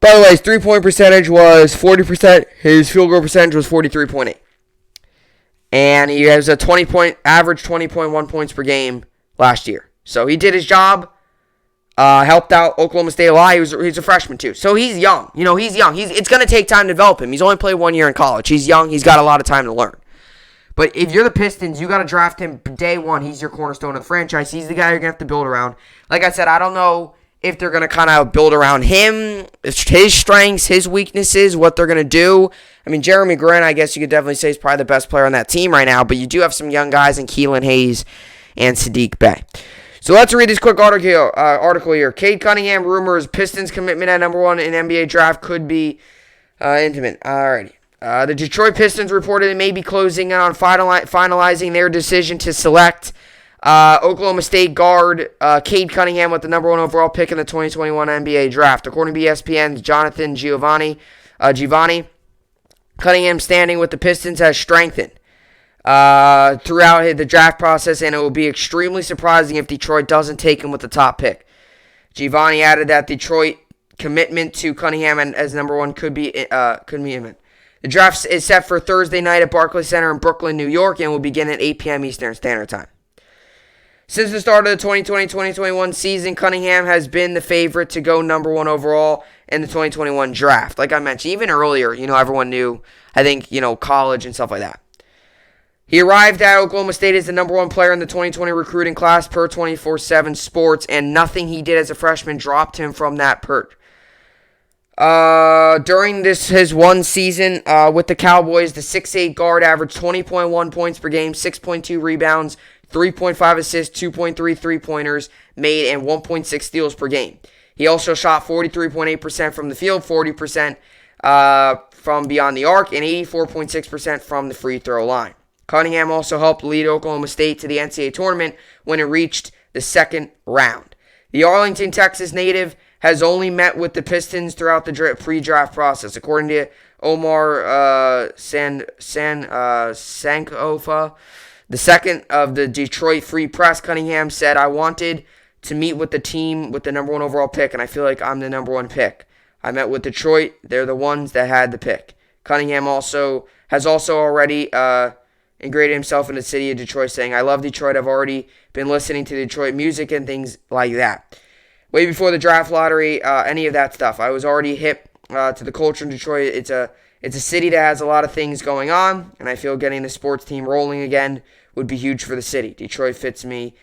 By the way, his three-point percentage was 40%. His field goal percentage was 43.8. And he has a average 20.1 points per game last year. So he did his job. Helped out Oklahoma State a lot. He's a freshman too. So he's young. He's young. It's going to take time to develop him. He's only played 1 year in college. He's young. He's got a lot of time to learn. But if you're the Pistons, you got to draft him day one. He's your cornerstone of the franchise. He's the guy you're going to have to build around. Like I said, I don't know if they're going to kind of build around him, his strengths, his weaknesses, what they're going to do. Jeremy Grant, I guess you could definitely say, is probably the best player on that team right now. But you do have some young guys in Keelan Hayes and Saddiq Bey. So let's read this quick article here. Cade Cunningham rumors Pistons commitment at number one in NBA draft could be intimate. Alrighty. The Detroit Pistons reported they may be closing on finalizing their decision to select Oklahoma State guard Cade Cunningham with the number one overall pick in the 2021 NBA draft. According to ESPN's Jonathan Giovanni, Cunningham's standing with the Pistons has strengthened. throughout the draft process, and it will be extremely surprising if Detroit doesn't take him with the top pick. Giovanni added that Detroit commitment to Cunningham as number one could be imminent. The draft is set for Thursday night at Barclays Center in Brooklyn, New York, and will begin at 8 p.m. Eastern Standard Time. Since the start of the 2020-2021 season, Cunningham has been the favorite to go number one overall in the 2021 draft. Like I mentioned, even earlier, everyone knew, I think, college and stuff like that. He arrived at Oklahoma State as the number one player in the 2020 recruiting class per 24/7 Sports, and nothing he did as a freshman dropped him from that perch. During his one season with the Cowboys, the 6'8 guard averaged 20.1 points per game, 6.2 rebounds, 3.5 assists, 2.3 three-pointers made, and 1.6 steals per game. He also shot 43.8% from the field, 40% from beyond the arc, and 84.6% from the free throw line. Cunningham also helped lead Oklahoma State to the NCAA tournament when it reached the second round. The Arlington, Texas native has only met with the Pistons throughout the pre-draft process. According to Omar Sankofa, the second of the Detroit Free Press, Cunningham said, "I wanted to meet with the team with the number one overall pick, and I feel like I'm the number one pick. I met with Detroit. They're the ones that had the pick." Cunningham has already ingratiated himself in the city of Detroit, saying, "I love Detroit. I've already been listening to Detroit music and things like that. Way before the draft lottery, any of that stuff. I was already hip to the culture in Detroit. It's a city that has a lot of things going on, and I feel getting the sports team rolling again would be huge for the city. Detroit fits me.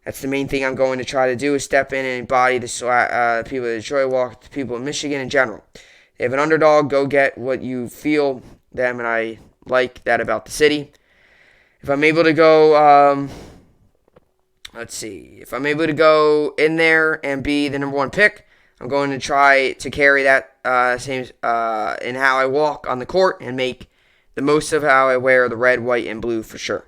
That's the main thing I'm going to try to do is step in and embody the people of Detroit, walk the people of Michigan in general. They have an underdog. Go get what you feel them, and I like that about the city. If I'm able to go, if I'm able to go in there and be the number one pick, I'm going to try to carry that same in how I walk on the court and make the most of how I wear the red, white, and blue for sure."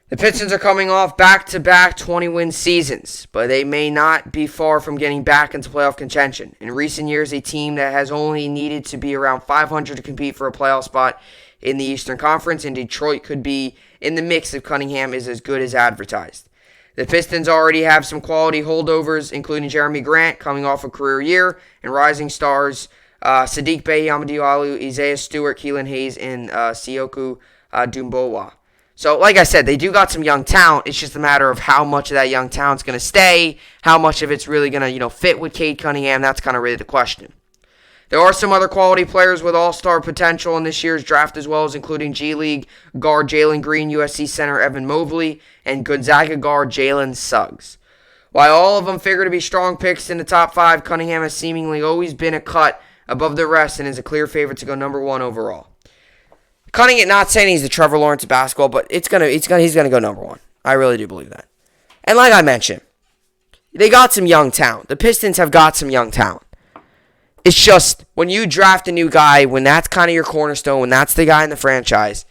The Pistons are coming off back-to-back 20-win seasons, but they may not be far from getting back into playoff contention. In recent years, a team that has only needed to be around 500 to compete for a playoff spot in the Eastern Conference, and Detroit could be in the mix if Cunningham is as good as advertised. The Pistons already have some quality holdovers, including Jeremy Grant, coming off a career year, and rising stars Sadiq Bey, Amadou Alou, Isaiah Stewart, Keelan Hayes, and Sioku Dumbowa. So, like I said, they do got some young talent. It's just a matter of how much of that young talent's going to stay, how much of it's really going to, fit with Cade Cunningham. That's kind of really the question. There are some other quality players with all-star potential in this year's draft as well, as including G League guard Jalen Green, USC center Evan Mobley, and Gonzaga guard Jalen Suggs. While all of them figure to be strong picks in the top five, Cunningham has seemingly always been a cut above the rest and is a clear favorite to go number one overall. Cunningham, not saying he's the Trevor Lawrence of basketball, but he's gonna go number one. I really do believe that. And like I mentioned, they got some young talent. The Pistons have got some young talent. It's just, when you draft a new guy, when that's kind of your cornerstone, when that's the guy in the franchise,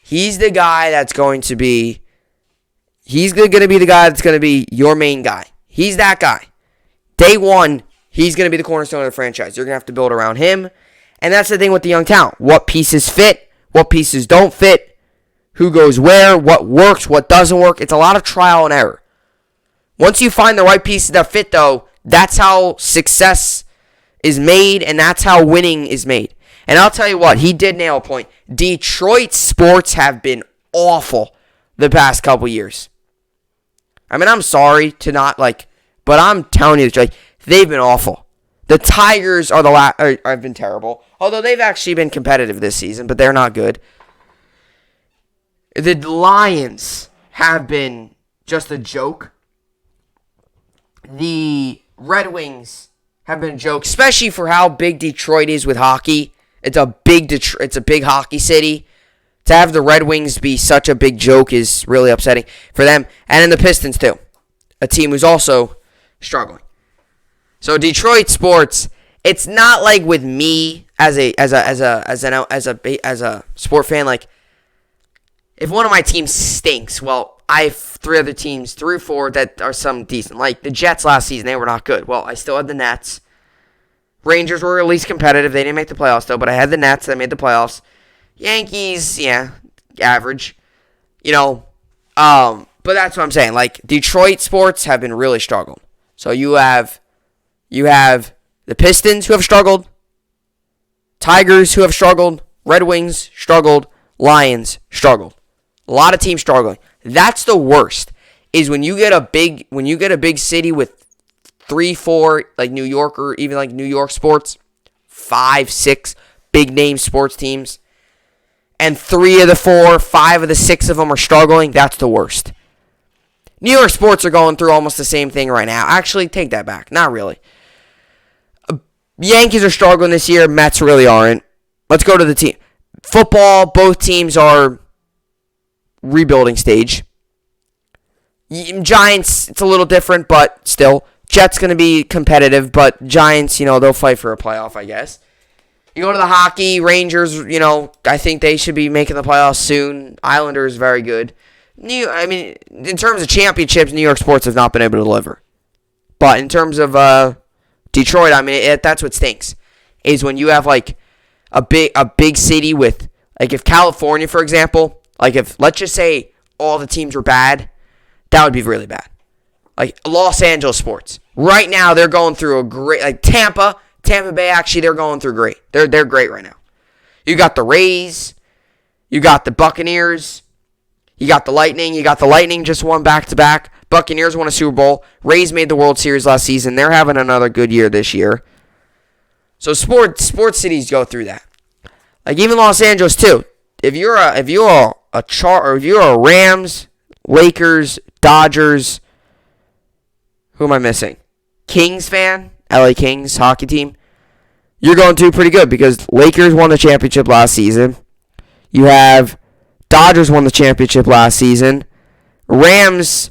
he's the guy that's going to be the guy that's going to be your main guy. He's that guy. Day one, he's going to be the cornerstone of the franchise. You're going to have to build around him. And that's the thing with the young talent. What pieces fit, what pieces don't fit, who goes where, what works, what doesn't work. It's a lot of trial and error. Once you find the right pieces that fit, though, that's how success is made, and that's how winning is made. And I'll tell you what, he did nail a point. Detroit sports have been awful the past couple years. I mean, I'm sorry to not but I'm telling you, they've been awful. The Tigers are have been terrible, although they've actually been competitive this season, but they're not good. The Lions have been just a joke. The Red Wings have been a joke, especially for how big Detroit is with hockey. It's a big hockey city. To have the Red Wings be such a big joke is really upsetting for them, and then the Pistons too, a team who's also struggling. So Detroit sports, it's not like with me as a sport fan. Like, if one of my teams stinks, well, I have three or four that are some decent. Like the Jets last season, they were not good. Well, I still had the Nets. Rangers were at least competitive. They didn't make the playoffs, though, but I had the Nets that made the playoffs. Yankees, yeah, average. But that's what I'm saying. Like, Detroit sports have been really struggling. So you have the Pistons who have struggled, Tigers who have struggled, Red Wings struggled, Lions struggled. A lot of teams struggling. That's the worst. Is when you get a big city with 3, 4 like New York or even like New York sports, 5, 6 big name sports teams, and 3 of the 4, 5 of the 6 of them are struggling. That's the worst. New York sports are going through almost the same thing right now. Actually, take that back. Not really. Yankees are struggling this year. Mets really aren't. Let's go to the team. Football, both teams are rebuilding stage. Giants, it's a little different, but still. Jets going to be competitive, but Giants, they'll fight for a playoff, I guess. You go to the hockey, Rangers, I think they should be making the playoffs soon. Islanders, very good. In terms of championships, New York sports have not been able to deliver. But in terms of Detroit, that's what stinks. Is when you have like a big city with, like, if California, for example, like if let's just say all the teams were bad, that would be really bad. Like Los Angeles sports, right now they're going through a great, like Tampa Bay. Actually, they're going through great. They're great right now. You got the Rays, you got the Buccaneers. You got the Lightning. Just won back-to-back. Buccaneers won a Super Bowl. Rays made the World Series last season. They're having another good year this year. So sports cities go through that. Like even Los Angeles too. If you're a Rams, Lakers, Dodgers, who am I missing? Kings fan, LA Kings hockey team. You're going through pretty good because Lakers won the championship last season. You have Dodgers won the championship last season. Rams,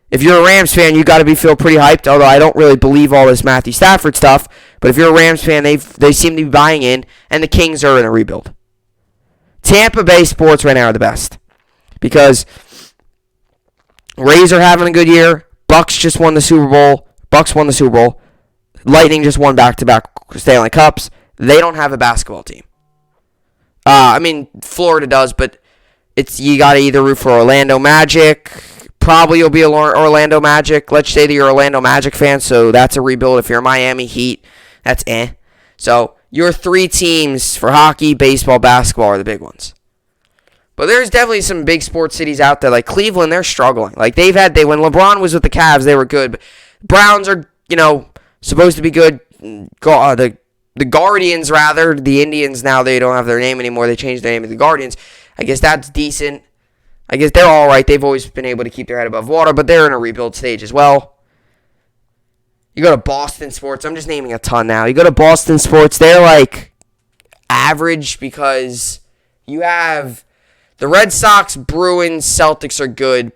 if you're a Rams fan, you got to feel pretty hyped, although I don't really believe all this Matthew Stafford stuff. But if you're a Rams fan, they seem to be buying in, and the Kings are in a rebuild. Tampa Bay sports right now are the best because Rays are having a good year. Bucks just won the Super Bowl. Lightning just won back-to-back Stanley Cups. They don't have a basketball team. Florida does, but you got to either root for Orlando Magic. Probably you'll be Orlando Magic. Let's say that you're an Orlando Magic fan, so that's a rebuild. If you're Miami Heat, that's eh. So your 3 teams for hockey, baseball, basketball are the big ones. But there's definitely some big sports cities out there. Like Cleveland, they're struggling. Like when LeBron was with the Cavs, they were good. But Browns are, supposed to be good. The Guardians, rather. The Indians, now they don't have their name anymore. They changed their name to the Guardians. I guess that's decent. I guess they're all right. They've always been able to keep their head above water, but they're in a rebuild stage as well. You go to Boston sports. I'm just naming a ton now. You go to Boston sports. They're like average because you have the Red Sox, Bruins, Celtics are good.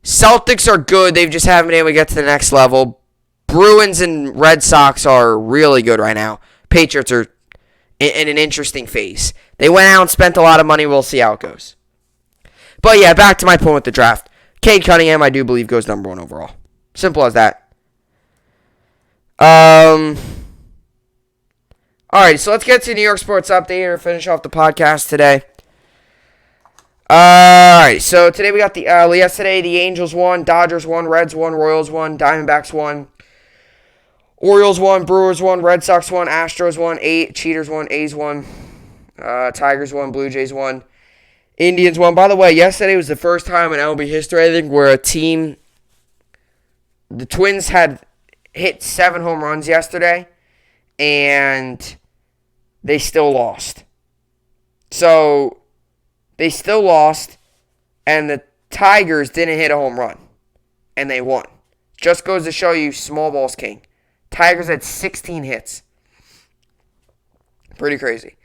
Celtics are good. They just haven't been able to get to the next level. Bruins and Red Sox are really good right now. Patriots are in an interesting phase. They went out and spent a lot of money. We'll see how it goes. But yeah, back to my point with the draft. Cade Cunningham, I do believe, goes number 1 overall. Simple as that. Alright, so let's get to New York Sports Update and finish off the podcast today. Alright, so today we got yesterday the Angels won, Dodgers won, Reds won, Royals won, Diamondbacks won, Orioles won, Brewers won, Red Sox won, Astros won, Cheaters won, A's won, Tigers won, Blue Jays won, Indians won. By the way, yesterday was the first time in MLB history, I think, where the Twins had hit 7 home runs yesterday, and they still lost. So, they still lost, and the Tigers didn't hit a home run, and they won. Just goes to show you, small ball's king. Tigers had 16 hits. Pretty crazy.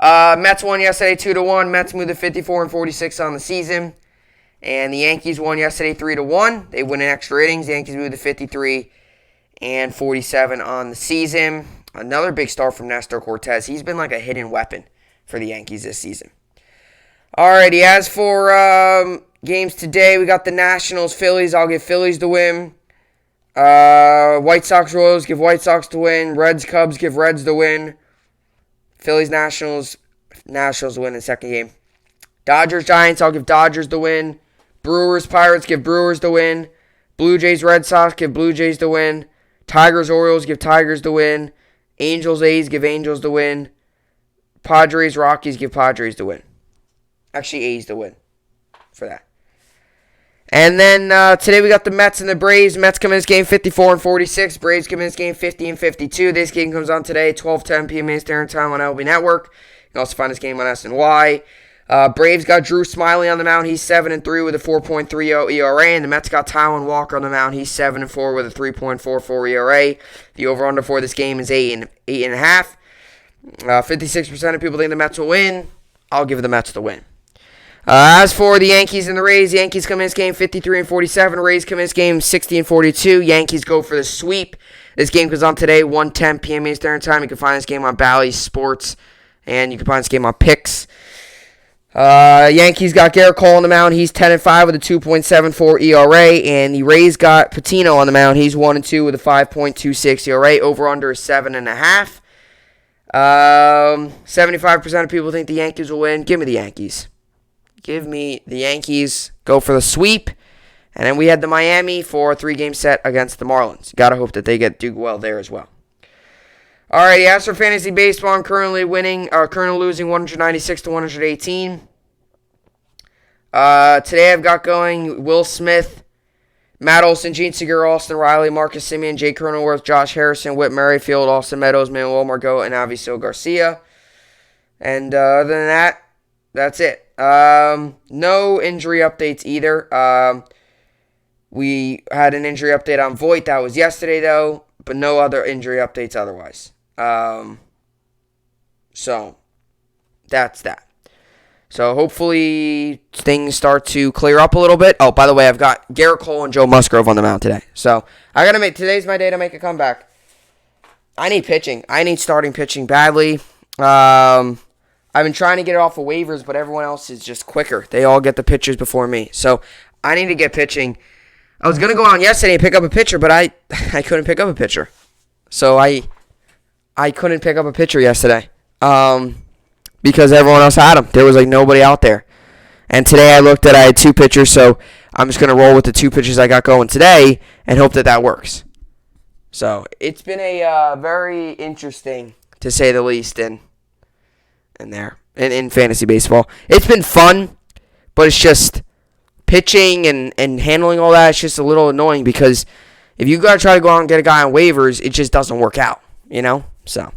Mets won yesterday 2-1. Mets moved to 54-46 on the season. And the Yankees won yesterday 3-1. They win in extra innings. The Yankees moved to 53-47 on the season. Another big star from Nestor Cortez. He's been like a hidden weapon for the Yankees this season. Alrighty, as for games today, we got the Nationals, Phillies. I'll give Phillies the win. White Sox, Royals, give White Sox the win. Reds, Cubs, give Reds the win. Phillies, Nationals win in the second game. Dodgers, Giants, I'll give Dodgers the win. Brewers, Pirates, give Brewers the win. Blue Jays, Red Sox, give Blue Jays the win. Tigers, Orioles, give Tigers the win. Angels, A's, give Angels the win. Padres, Rockies, give Padres the win. Actually, A's the win for that. And then today we got the Mets and the Braves. Mets come in this game 54-46. Braves come in this game 50-52. This game comes on today, 12:10 p.m. Eastern Time on LB Network. You can also find this game on SNY. Braves got Drew Smyly on the mound. He's 7-3 with a 4.30 ERA. And the Mets got Taijuan Walker on the mound. He's 7-4 with a 3.44 ERA. The over-under for this game is 8.5. 56% of people think the Mets will win. I'll give the Mets the win. As for the Yankees and the Rays, Yankees come in this game 53-47. Rays come in this game 60-42. Yankees go for the sweep. This game comes on today, 1:10 p.m. Eastern Time. You can find this game on Bally Sports, and you can find this game on Picks. Yankees got Garrett Cole on the mound. He's 10-5 with a 2.74 ERA, and the Rays got Patino on the mound. He's 1-2 with a 5.26 ERA. Over/under is 7.5. 75% of people think the Yankees will win. Give me the Yankees. Give me the Yankees. Go for the sweep. And then we had the Miami for a 3-game set against the Marlins. Gotta hope that they do well there as well. Alrighty, as for fantasy baseball, I'm currently losing 196-118. Today I've got going Will Smith, Matt Olson, Gene Segura, Austin Riley, Marcus Semien, Jake Cronenworth, Josh Harrison, Whit Merrifield, Austin Meadows, Manuel Margot, and Avisail Garcia. And other than that, that's it. No injury updates either. We had an injury update on Voit. That was yesterday, though, but no other injury updates otherwise. So that's that. So hopefully things start to clear up a little bit. Oh, by the way, I've got Garrett Cole and Joe Musgrove on the mound today. So today's my day to make a comeback. I need pitching. I need starting pitching badly. I've been trying to get it off of waivers, but everyone else is just quicker. They all get the pitchers before me. So I need to get pitching. I was going to go on yesterday and pick up a pitcher, but I couldn't pick up a pitcher. So I couldn't pick up a pitcher yesterday because everyone else had him. There was nobody out there. And today I looked at I had 2 pitchers, so I'm just going to roll with the 2 pitchers I got going today and hope that works. So it's been a very interesting, to say the least, in fantasy baseball. It's been fun, but it's just pitching and handling all that. It's just a little annoying because if you got to try to go out and get a guy on waivers, it just doesn't work out, So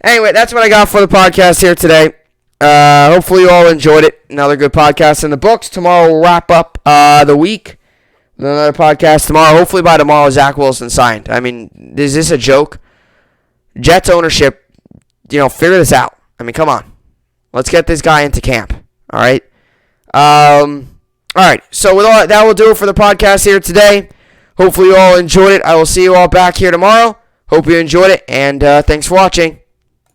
anyway, that's what I got for the podcast here today. Hopefully you all enjoyed it. Another good podcast in the books. Tomorrow we'll wrap up the week with another podcast tomorrow. Hopefully by tomorrow Zach Wilson signed. I mean, is this a joke? Jets ownership, figure this out. I mean, come on. Let's get this guy into camp. All right? All right. So with all that will do it for the podcast here today. Hopefully you all enjoyed it. I will see you all back here tomorrow. Hope you enjoyed it, and thanks for watching.